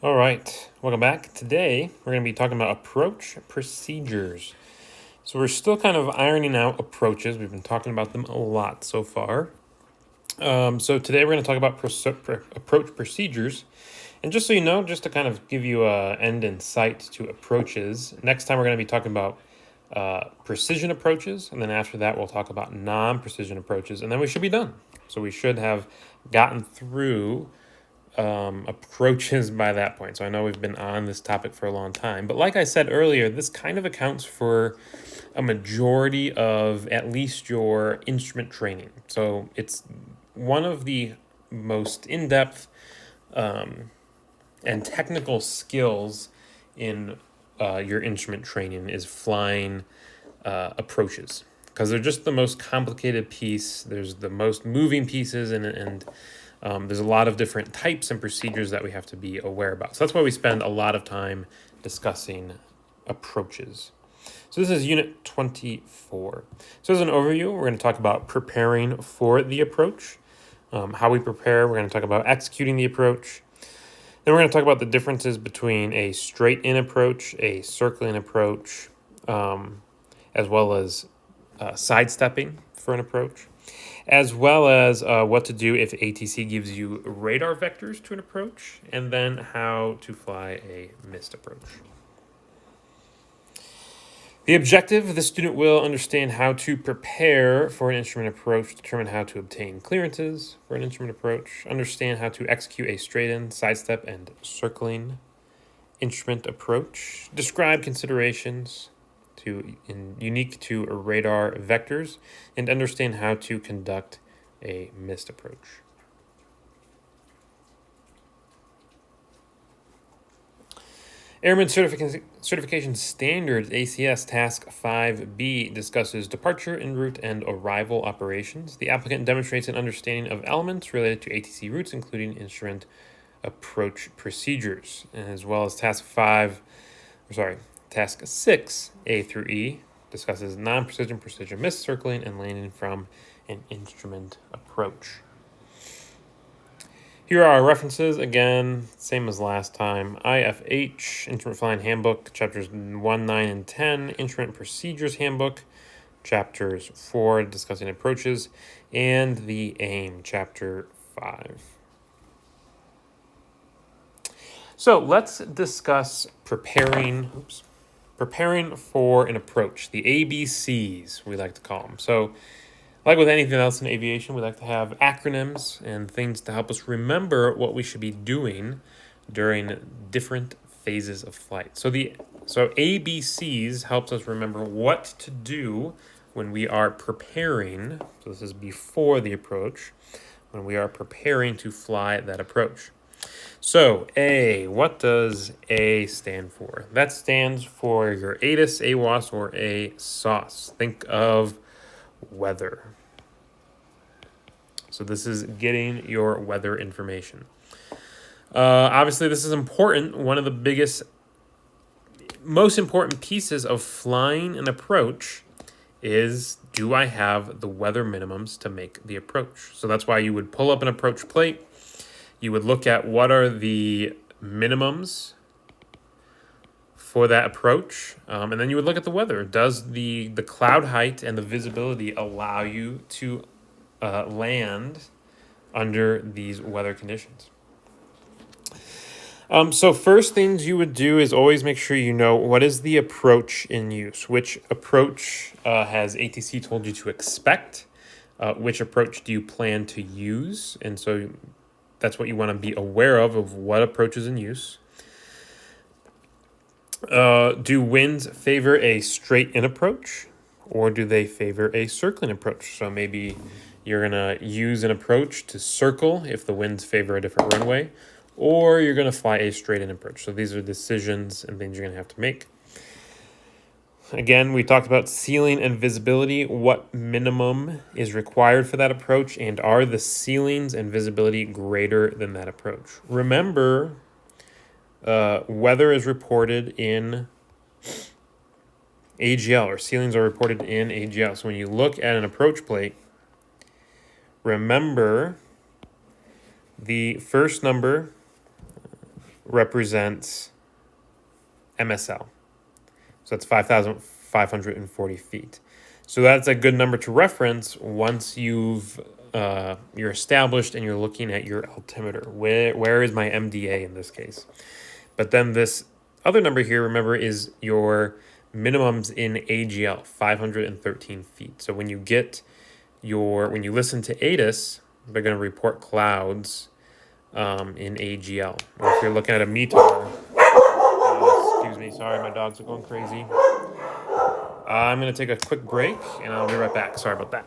All right, welcome back. Today we're going to be talking about approach procedures. So we're still kind of ironing out approaches. We've been talking about them a lot so far. So today we're going to talk about approach procedures. And just so you know, just to kind of give you a end in sight to approaches, next time we're going to be talking about precision approaches, and then after that we'll talk about non-precision approaches, and then we should be done. So we should have gotten through approaches by that point. So I know we've been on this topic for a long time, but like I said earlier, this kind of accounts for a majority of at least your instrument training. So it's one of the most in-depth and technical skills in your instrument training is flying approaches, because they're just the most complicated piece. There's the most moving pieces, and there's a lot of different types and procedures that we have to be aware about. So that's why we spend a lot of time discussing approaches. So this is Unit 24. So as an overview, we're going to talk about preparing for the approach, how we prepare. We're going to talk about executing the approach. Then we're going to talk about the differences between a straight-in approach, a circling approach, as well as sidestepping for an approach, as well as what to do if ATC gives you radar vectors to an approach, and then how to fly a missed approach. The objective, the student will understand how to prepare for an instrument approach, determine how to obtain clearances for an instrument approach, understand how to execute a straight-in, sidestep, and circling instrument approach, describe considerations unique to radar vectors, and understand how to conduct a missed approach. Airman Certification Standards, ACS Task 5B, discusses departure, en route, and arrival operations. The applicant demonstrates an understanding of elements related to ATC routes, including instrument approach procedures, as well as Task 6, A through E, discusses non-precision, precision missed, circling, and landing from an instrument approach. Here are our references, again, same as last time. IFH, Instrument Flying Handbook, chapters 1, 9, and 10. Instrument Procedures Handbook, chapters 4, discussing approaches, and the AIM, chapter 5. So let's discuss preparing for an approach, the ABCs, we like to call them. So like with anything else in aviation, we like to have acronyms and things to help us remember what we should be doing during different phases of flight. So ABCs helps us remember what to do when we are preparing. So this is before the approach, when we are preparing to fly that approach. So A, what does A stand for? That stands for your ATIS, AWOS, or ASOS. Think of weather. So this is getting your weather information. Obviously, this is important. One of the most important pieces of flying an approach is, do I have the weather minimums to make the approach? So that's why you would pull up an approach plate. You would look at what are the minimums for that approach, and then you would look at the weather. Does the cloud height and the visibility allow you to land under these weather conditions? So first things you would do is always make sure you know what is the approach in use. Which approach has ATC told you to expect? Which approach do you plan to use? And so that's what you want to be aware of what approach is in use. Do winds favor a straight-in approach, or do they favor a circling approach? So maybe you're going to use an approach to circle if the winds favor a different runway, or you're going to fly a straight-in approach. So these are decisions and things you're going to have to make. Again, we talked about ceiling and visibility, what minimum is required for that approach, and are the ceilings and visibility greater than that approach? Remember, weather is reported in AGL, or ceilings are reported in AGL. So when you look at an approach plate, remember the first number represents MSL. So that's 5,540 feet. So that's a good number to reference once you're established and you're looking at your altimeter. Where is my MDA in this case? But then this other number here, remember, is your minimums in AGL, 513 feet. So when you listen to ATIS, they're going to report clouds in AGL. Or if you're looking at a METAR, excuse me, sorry, my dogs are going crazy. I'm going to take a quick break, and I'll be right back. Sorry about that.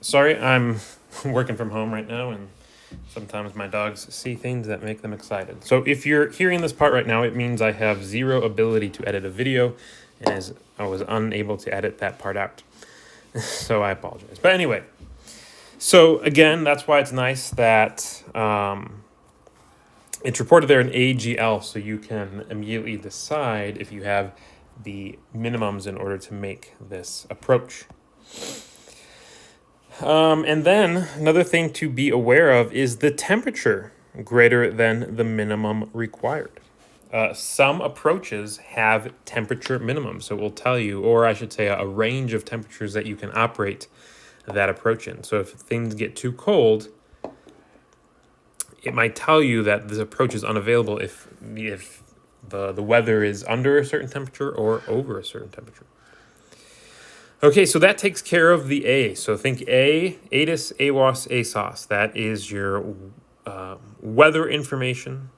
Sorry, I'm working from home right now, and sometimes my dogs see things that make them excited. So if you're hearing this part right now, it means I have zero ability to edit a video, as I was unable to edit that part out. So I apologize. But anyway, so again, that's why it's nice that it's reported there in AGL, so you can immediately decide if you have the minimums in order to make this approach. And then another thing to be aware of is the temperature greater than the minimum required. Some approaches have temperature minimums, so it will tell you, or I should say a range of temperatures that you can operate that approach in. So if things get too cold, it might tell you that this approach is unavailable if the weather is under a certain temperature or over a certain temperature. Okay, so that takes care of the A. So think ATIS, AWOS, ASOS. That is your weather information.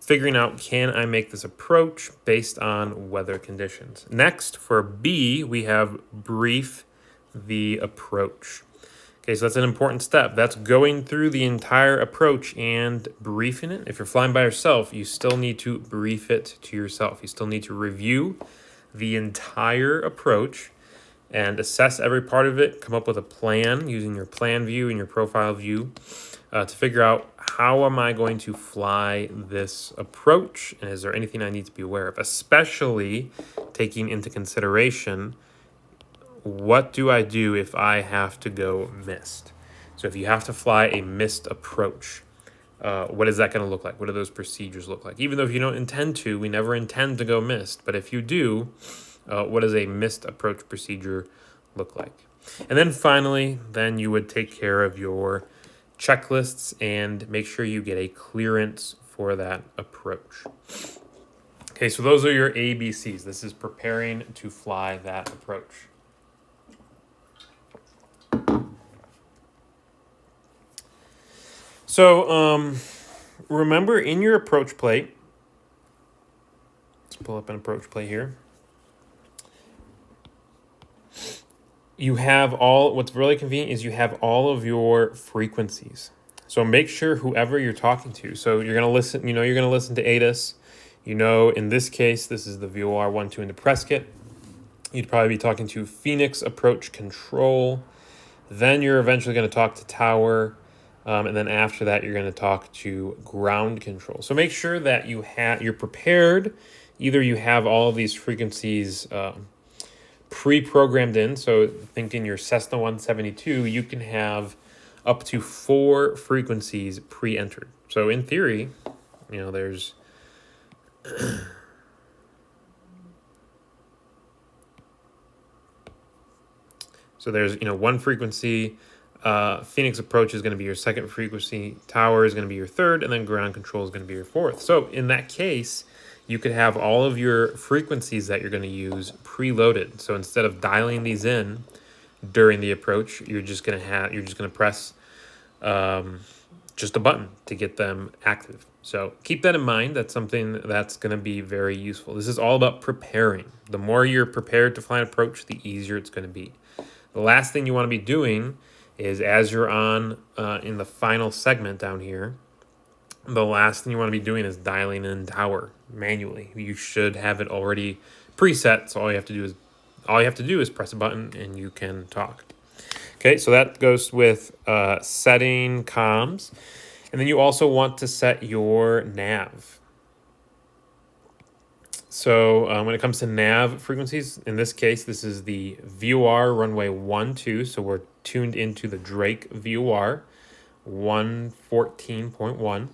Figuring out, can I make this approach based on weather conditions? Next, for B, we have brief the approach. Okay, so that's an important step. That's going through the entire approach and briefing it. If you're flying by yourself, you still need to brief it to yourself. You still need to review the entire approach and assess every part of it, come up with a plan using your plan view and your profile view to figure out, how am I going to fly this approach, and is there anything I need to be aware of, especially taking into consideration, what do I do if I have to go missed? So if you have to fly a missed approach, what is that going to look like? What do those procedures look like? Even though if you don't intend to, we never intend to go missed. But if you do, what does a missed approach procedure look like? And then finally, then you would take care of your checklists and make sure you get a clearance for that approach. Okay, so those are your ABCs. This is preparing to fly that approach. So remember, in your approach plate, let's pull up an approach plate here. You have what's really convenient is you have all of your frequencies. So make sure whoever you're talking to, so you're going to listen, you're going to listen to ATIS. In this case, this is the VOR-12 into Prescott. You'd probably be talking to Phoenix Approach Control. Then you're eventually going to talk to Tower. And then after that, you're going to talk to ground control. So make sure that you're prepared. Either you have all of these frequencies pre-programmed in. So think in your Cessna 172, you can have up to 4 frequencies pre-entered. So in theory, there's one frequency. Phoenix Approach is going to be your second frequency, Tower is going to be your third, and then ground control is going to be your fourth. So in that case, you could have all of your frequencies that you're going to use preloaded. So instead of dialing these in during the approach, you're just going to press just a button to get them active. So keep that in mind. That's something that's going to be very useful. This is all about preparing. The more you're prepared to fly an approach, the easier it's going to be. The last thing you want to be doing is as you're on in the final segment down here, the last thing you want to be doing is dialing in tower manually. You should have it already preset, so all you have to do is press a button and you can talk. Okay, so that goes with setting comms. And then you also want to set your nav. So when it comes to nav frequencies, in this case, this is the VOR runway 12. So we're tuned into the Drake VOR 114.1.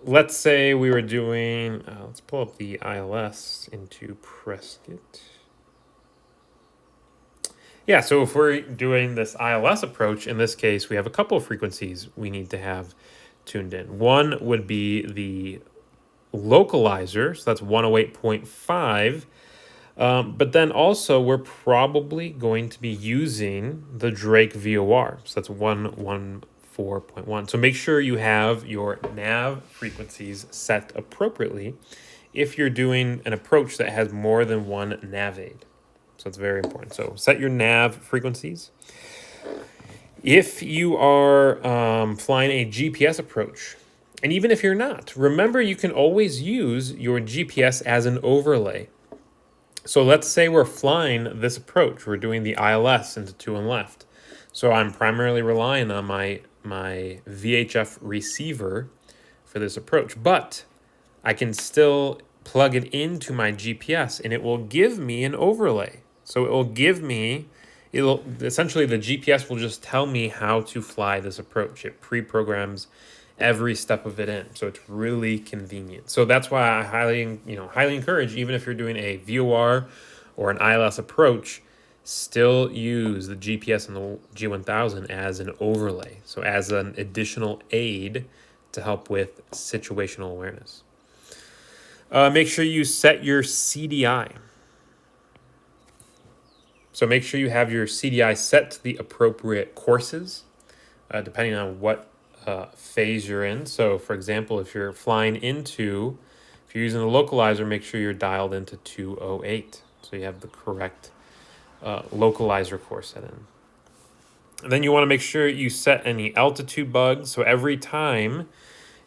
Let's say we were doing, let's pull up the ILS into Prescott. Yeah, so if we're doing this ILS approach, in this case, we have a couple of frequencies we need to have tuned in. One would be the localizer, so that's 108.5. But then also we're probably going to be using the Drake VOR, so that's 114.1. So make sure you have your nav frequencies set appropriately if you're doing an approach that has more than one nav aid. So it's very important. So set your nav frequencies. If you are flying a GPS approach, and even if you're not, remember you can always use your GPS as an overlay. So let's say we're flying this approach. We're doing the ILS into 2 and left. So I'm primarily relying on my VHF receiver for this approach. But I can still plug it into my GPS and it will give me an overlay. So it will give me, essentially the GPS will just tell me how to fly this approach. It pre-programs every step of it in. So it's really convenient. So that's why I highly encourage, even if you're doing a VOR or an ILS approach, still use the GPS and the G1000 as an overlay. So as an additional aid to help with situational awareness. Make sure you set your CDI. So make sure you have your CDI set to the appropriate courses, depending on what phase you're in. So for example, if you're using a localizer, make sure you're dialed into 208. So you have the correct localizer course set in. And then you want to make sure you set any altitude bugs. So every time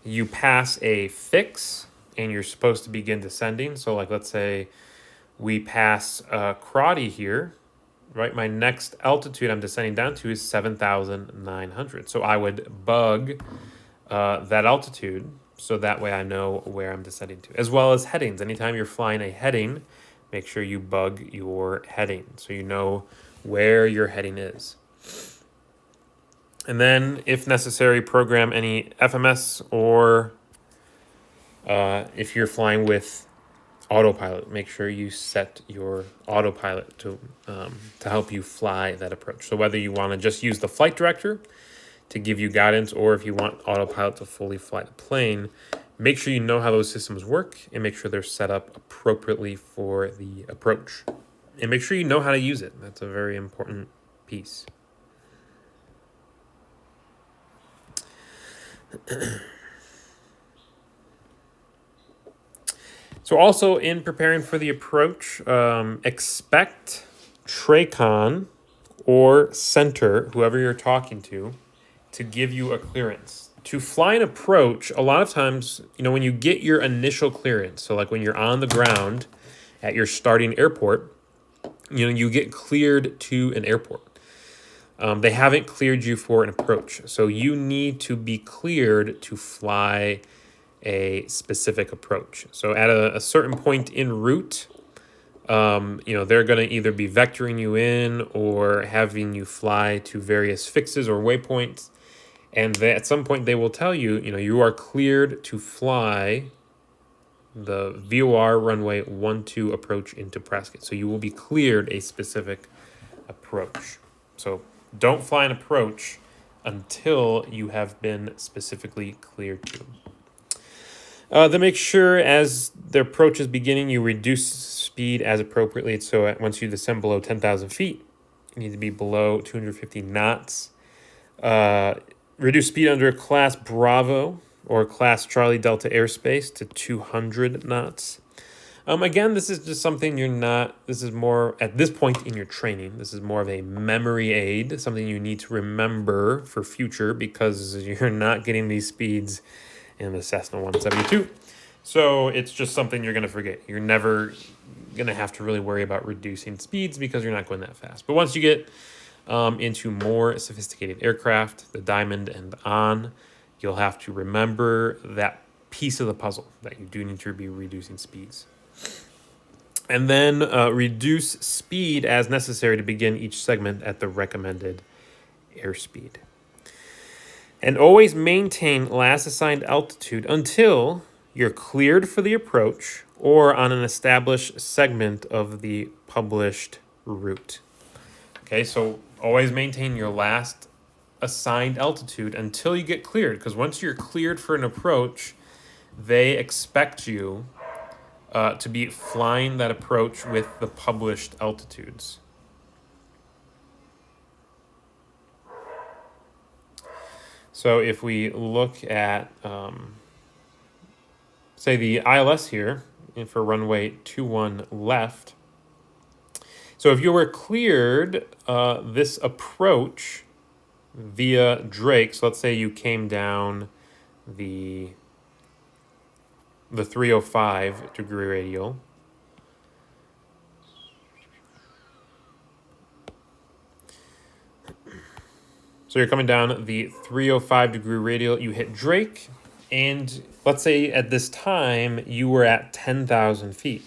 you pass a fix and you're supposed to begin descending. So like, let's say we pass Crotty here, right? My next altitude I'm descending down to is 7,900. So I would bug that altitude so that way I know where I'm descending to, as well as headings. Anytime you're flying a heading, make sure you bug your heading so you know where your heading is. And then, if necessary, program any FMS or if you're flying with autopilot, make sure you set your autopilot to help you fly that approach. So whether you want to just use the flight director to give you guidance, or if you want autopilot to fully fly the plane, make sure you know how those systems work and make sure they're set up appropriately for the approach. And make sure you know how to use it. That's a very important piece. So also in preparing for the approach, expect TRACON or center, whoever you're talking to give you a clearance. To fly an approach, a lot of times, when you get your initial clearance, so like when you're on the ground at your starting airport, you get cleared to an airport. They haven't cleared you for an approach. So you need to be cleared to fly a specific approach. So at a certain point en route, they're going to either be vectoring you in or having you fly to various fixes or waypoints. And at some point they will tell you, you are cleared to fly the VOR runway 12 approach into Prescott. So you will be cleared a specific approach. So don't fly an approach until you have been specifically cleared to. Then make sure as the approach is beginning, you reduce speed as appropriately. So once you descend below 10,000 feet, you need to be below 250 knots. Reduce speed under Class Bravo or Class Charlie Delta airspace to 200 knots. Again, this is just something you're not, this is more, at this point in your training, this is more of a memory aid, something you need to remember for future because you're not getting these speeds in the Cessna 172. So it's just something you're going to forget. You're never going to have to really worry about reducing speeds because you're not going that fast. But once you get into more sophisticated aircraft, the Diamond and on, you'll have to remember that piece of the puzzle that you do need to be reducing speeds. And then reduce speed as necessary to begin each segment at the recommended airspeed. And always maintain last assigned altitude until you're cleared for the approach or on an established segment of the published route. Okay, so always maintain your last assigned altitude until you get cleared, because once you're cleared for an approach, they expect you to be flying that approach with the published altitudes. So if we look at, say, the ILS here for runway 21 left, so if you were cleared this approach via Drake, so let's say you came down the 305 degree radial. So you're coming down the 305 degree radial, you hit Drake, and let's say at this time you were at 10,000 feet.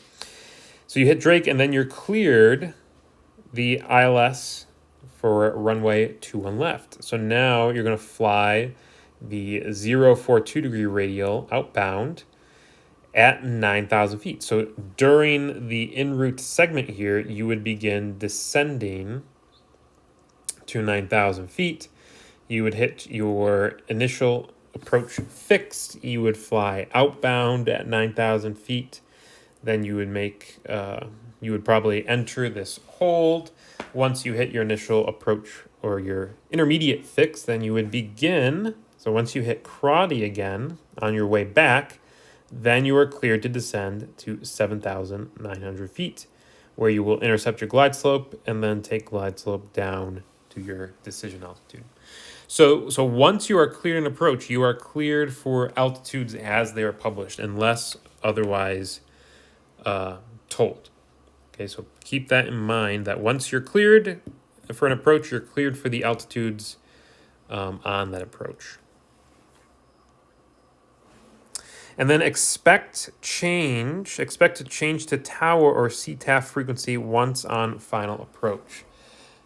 So you hit Drake and then you're cleared the ILS for runway 21 left. So now you're going to fly the 042 degree radial outbound at 9,000 feet. So during the en route segment here, you would begin descending to 9,000 feet. You would hit your initial approach fixed. You would fly outbound at 9,000 feet. Then you would make, you would probably enter this hold. Once you hit your initial approach or your intermediate fix, then you would begin. So once you hit Crotty again on your way back, then you are cleared to descend to 7,900 feet, where you will intercept your glide slope and then take glide slope down to your decision altitude. So once you are cleared in approach, you are cleared for altitudes as they are published, unless otherwise told. Okay, so keep that in mind, that once you're cleared for an approach, you're cleared for the altitudes on that approach. And then expect to change to tower or CTAF frequency once on final approach.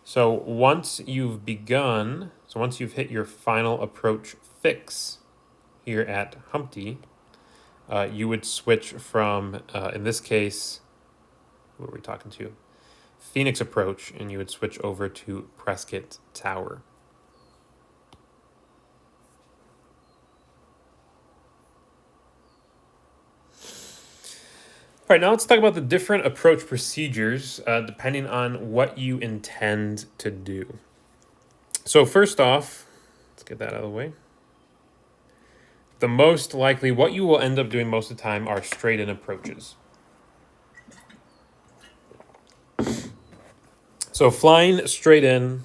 So once you've hit your final approach fix here at Humpty, you would switch from, in this case, what are we talking to? Phoenix approach, and you would switch over to Prescott Tower. All right, now let's talk about the different approach procedures depending on what you intend to do. So first off, let's get that out of the way. The most likely, what you will end up doing most of the time are straight-in approaches. So flying straight in,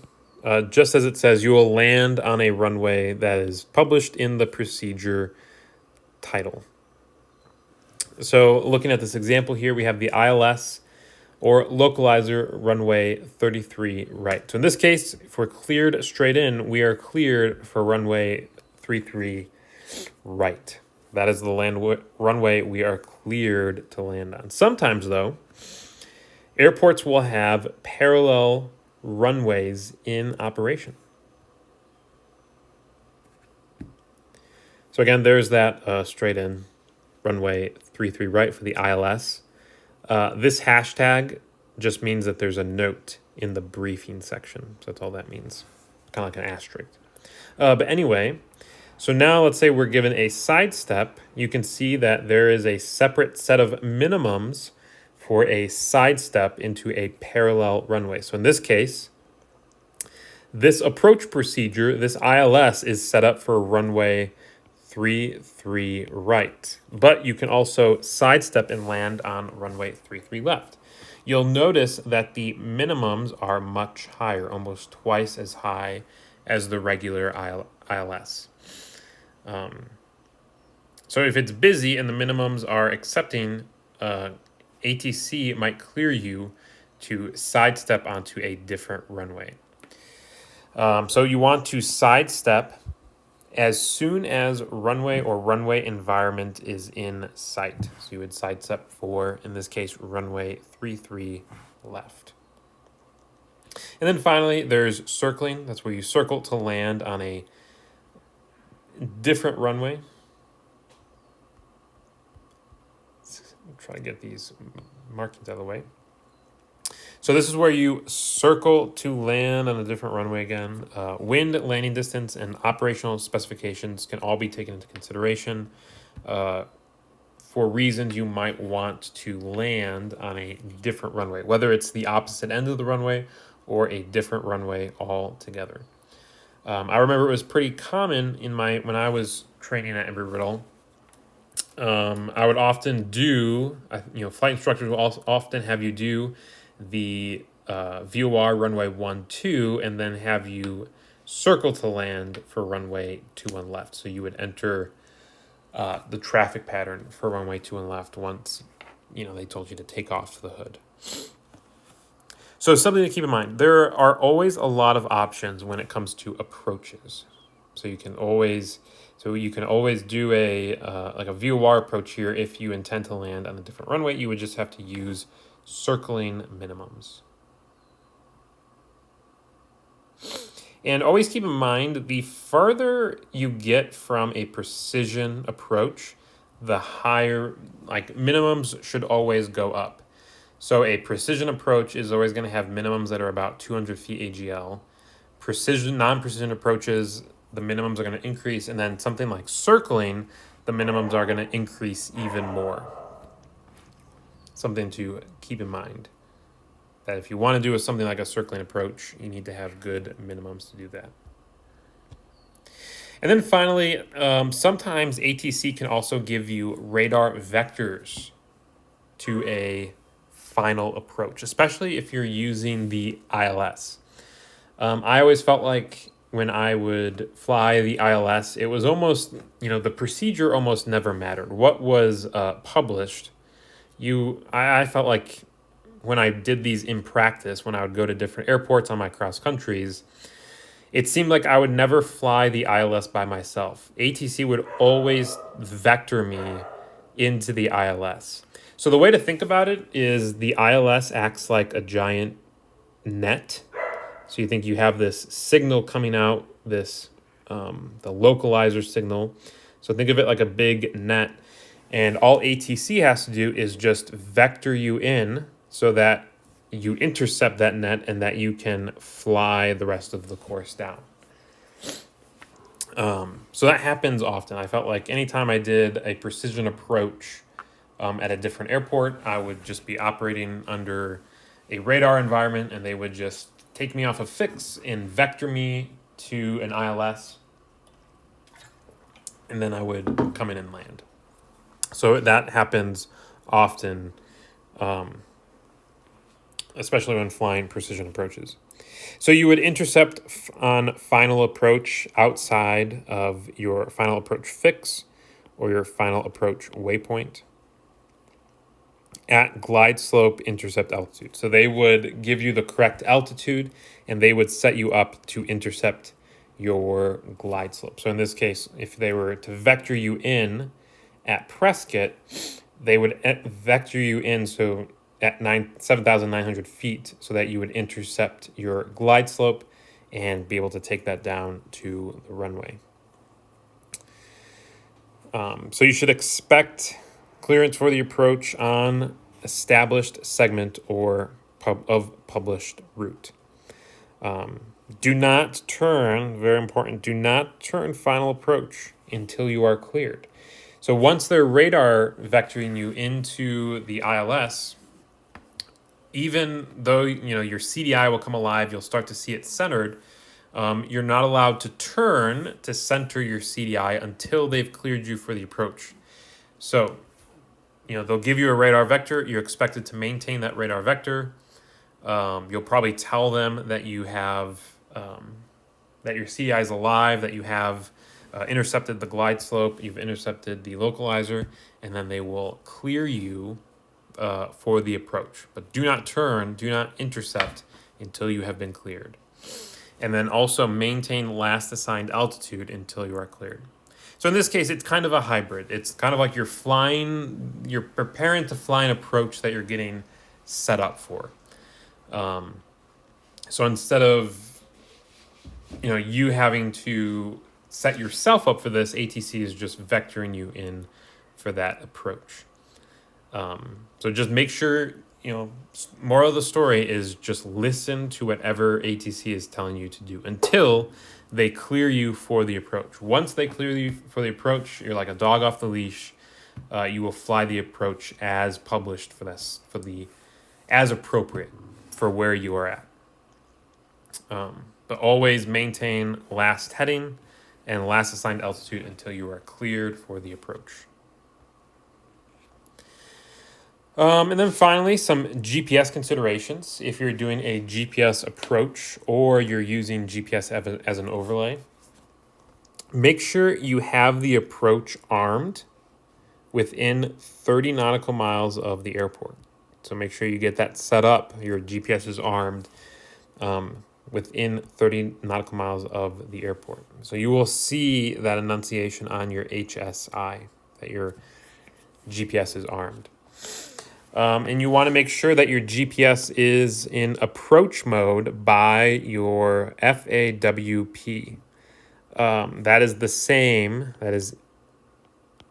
just as it says, you will land on a runway that is published in the procedure title. So looking at this example here, we have the ILS or localizer runway 33 right. So in this case, if we're cleared straight in, we are cleared for runway 33 right. That is the runway we are cleared to land on. Sometimes, though, airports will have parallel runways in operation. So again, there's that straight in runway 33 right for the ILS. This hashtag just means that there's a note in the briefing section. So that's all that means. Kind of like an asterisk. But anyway, so now let's say we're given a sidestep. You can see that there is a separate set of minimums for a sidestep into a parallel runway. So in this case, this approach procedure, this ILS is set up for runway 33 right. But you can also sidestep and land on runway 33 left. You'll notice that the minimums are much higher, almost twice as high as the regular ILS. So if it's busy and the minimums are accepting, ATC might clear you to sidestep onto a different runway. So you want to sidestep as soon as runway or runway environment is in sight. So you would sidestep for, in this case, runway 33 left. And then finally, there's circling. That's where you circle to land on a different runway. Let's try to get these markings out of the way. So this is where you circle to land on a different runway again. Wind, landing distance, and operational specifications can all be taken into consideration for reasons you might want to land on a different runway, whether it's the opposite end of the runway or a different runway altogether. I remember it was pretty common when I was training at Embry-Riddle. I would often do, flight instructors will also often have you do the VOR runway 12 and then have you circle to land for runway 21 left. So you would enter the traffic pattern for runway 21 left once they told you to take off the hood. So something to keep in mind, there are always a lot of options when it comes to approaches. So you can always do a VOR approach here. If you intend to land on a different runway, you would just have to use circling minimums. And always keep in mind, the farther you get from a precision approach, the higher, minimums should always go up. So a precision approach is always going to have minimums that are about 200 feet AGL. Non-precision approaches, the minimums are going to increase. And then something like circling, the minimums are going to increase even more. Something to keep in mind, that if you want to do something like a circling approach, you need to have good minimums to do that. And then finally, sometimes ATC can also give you radar vectors to a final approach, especially if you're using the ILS. I always felt like when I would fly the ILS, it was almost, the procedure almost never mattered. What was published, I felt like when I did these in practice, when I would go to different airports on my cross countries, it seemed like I would never fly the ILS by myself. ATC would always vector me into the ILS. So the way to think about it is the ILS acts like a giant net. So you think you have this signal coming out, the localizer signal. So think of it like a big net. And all ATC has to do is just vector you in so that you intercept that net and that you can fly the rest of the course down. So that happens often. I felt like anytime I did a precision approach at a different airport, I would just be operating under a radar environment and they would just take me off a fix and vector me to an ILS. And then I would come in and land. So that happens often, especially when flying precision approaches. So you would intercept on final approach outside of your final approach fix or your final approach waypoint at glide slope intercept altitude. So they would give you the correct altitude and they would set you up to intercept your glide slope. So in this case, if they were to vector you in at Prescott, they would vector you in at 7,900 feet so that you would intercept your glide slope and be able to take that down to the runway. So you should expect clearance for the approach on established segment or published route. Do not turn, very important, do not turn final approach until you are cleared. So once they're radar vectoring you into the ILS, even though your CDI will come alive, you'll start to see it centered, you're not allowed to turn to center your CDI until they've cleared you for the approach. So, they'll give you a radar vector. You're expected to maintain that radar vector. You'll probably tell them that you have that your CDI is alive, that you have intercepted the glide slope, you've intercepted the localizer, and then they will clear you for the approach. But do not turn, do not intercept until you have been cleared. And then also maintain last assigned altitude until you are cleared. So in this case, it's kind of a hybrid. It's kind of like you're preparing to fly an approach that you're getting set up for. So instead of, you having to set yourself up for this, ATC is just vectoring you in for that approach. So just make sure, moral of the story is just listen to whatever ATC is telling you to do until they clear you for the approach. Once they clear you for the approach, you're like a dog off the leash. You will fly the approach as published as appropriate for where you are at. But always maintain last heading and last assigned altitude until you are cleared for the approach. And then finally, some GPS considerations. If you're doing a GPS approach or you're using GPS as an overlay, make sure you have the approach armed within 30 nautical miles of the airport. So make sure you get that set up. Your GPS is armed within 30 nautical miles of the airport. So you will see that enunciation on your HSI, that your GPS is armed. And you want to make sure that your GPS is in approach mode by your FAWP. That is the same, that is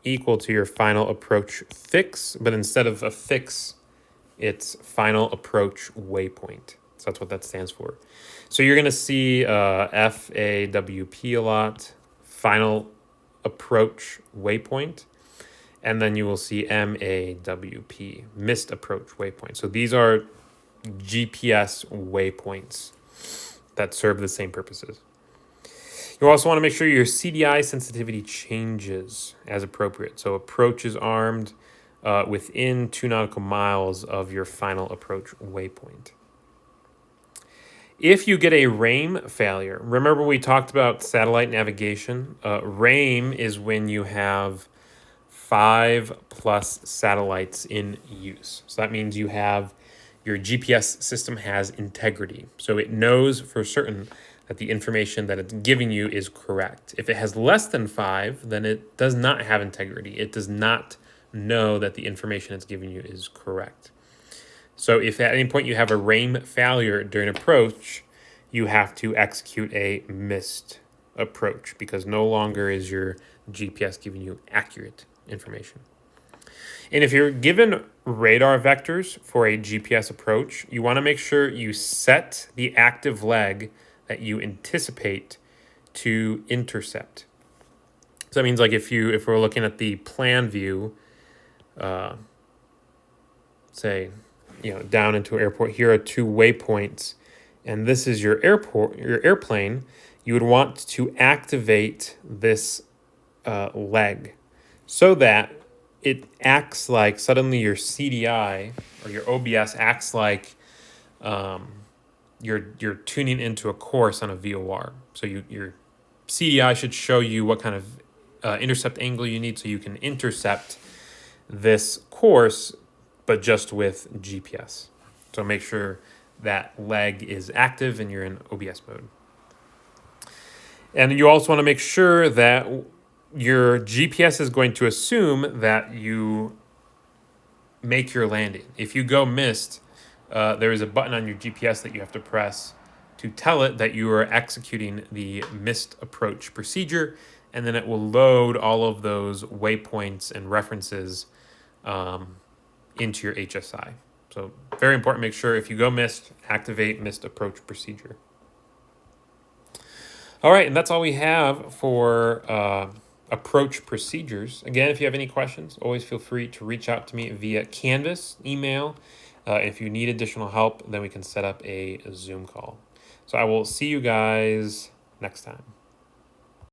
equal to your final approach fix, but instead of a fix, it's final approach waypoint. So that's what that stands for. So you're going to see FAWP a lot, final approach waypoint. And then you will see MAWP, missed approach waypoint. So these are GPS waypoints that serve the same purposes. You also want to make sure your CDI sensitivity changes as appropriate. So approach is armed within 2 nautical miles of your final approach waypoint. If you get a RAIM failure, remember we talked about satellite navigation. RAIM is when you have 5+ satellites in use. So that means your GPS system has integrity. So it knows for certain that the information that it's giving you is correct. If it has less than 5, then it does not have integrity. It does not know that the information it's giving you is correct. So if at any point you have a RAIM failure during approach, you have to execute a missed approach because no longer is your GPS giving you accurate information. And if you're given radar vectors for a GPS approach, you want to make sure you set the active leg that you anticipate to intercept. So that means like if we're looking at the plan view, say, down into an airport, here are 2 waypoints, and this is your airplane, you would want to activate this leg so that it acts like suddenly your CDI or your OBS acts like you're tuning into a course on a VOR. So your CDI should show you what kind of intercept angle you need so you can intercept this course, but just with GPS. So make sure that leg is active and you're in OBS mode. And you also want to make sure that your GPS is going to assume that you make your landing. If you go missed, there is a button on your GPS that you have to press to tell it that you are executing the missed approach procedure, and then it will load all of those waypoints and references into your HSI. So very important, make sure if you go missed, activate missed approach procedure. All right, and that's all we have for approach procedures. Again, if you have any questions, always feel free to reach out to me via Canvas, email. If you need additional help, then we can set up a Zoom call. So I will see you guys next time.